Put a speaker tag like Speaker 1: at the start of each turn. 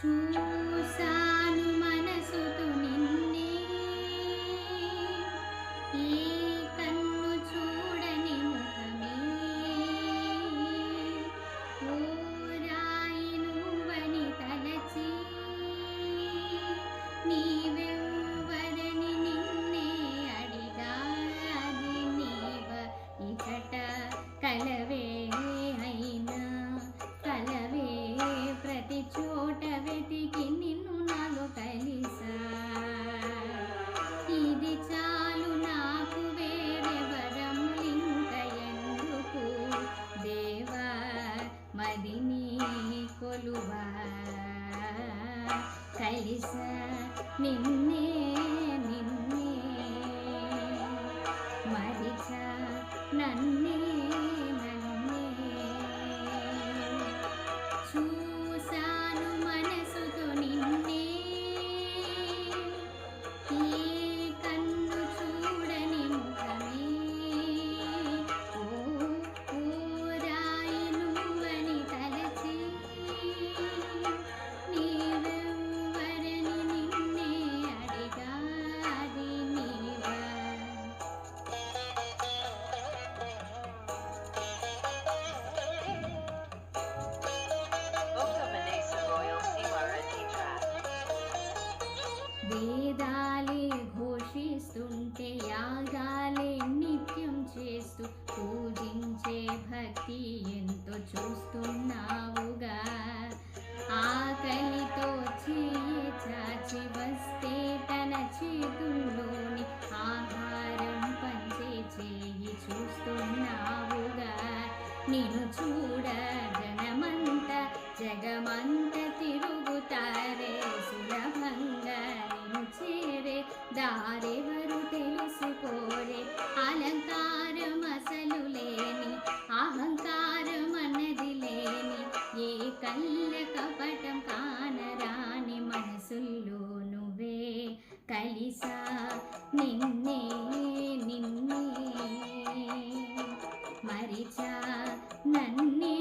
Speaker 1: చూసాను మనసుతో నిన్నే, ఏ కన్ను చూడని ముఖమే, ఓ రాయి నువ్వని తలచి, నీవెవ్వరని నిన్నే అడిగా, అది నీవ ఇచట కలవే అయినా కలవే, ప్రతి చోట వెతికి నిన్ను నాలో కలిసా, ఇది చాలు నాకు వేరే వరములింక ఎందుకు, దేవా మదిని కొలువా, కలిసా నిన్నే నిన్నే, మరిచా నన్నే నన్నే, చూసాను మనసుతో నిన్నే, ఏ కన్ను చూడని ముఖమే, ఓ ఓ రాయి నువ్వని తలచి, నీవెవ్వరని నిన్నే అడిగా, అది నీవా.
Speaker 2: Boca Manesa Royal CRT track.
Speaker 1: వేదాలే ఘోషిస్తుంటే, యాగాలే నిత్యం చేస్తూ పూజించే భక్తి ఎంతో చూస్తున్నావుగా, ఆకలితో చేయి చాచి వస్తే తన చేతుల్లోని ఆహారం పంచే చేయి చూస్తున్నావుగా, నిన్ను చూడ జనమంత జగమంత తిరుగుతారే, సులభంగా నిన్ను చేరే దారెవరు తెలుసుకోరే, అలంకారం అసలు లేని అహంకారం అన్నది లేని, ఏ కళ్ళ కపటం కానరాని మనసుల్లో నువ్వే కలిసా, నిన్నే నిన్నే, మరిచా నన్నే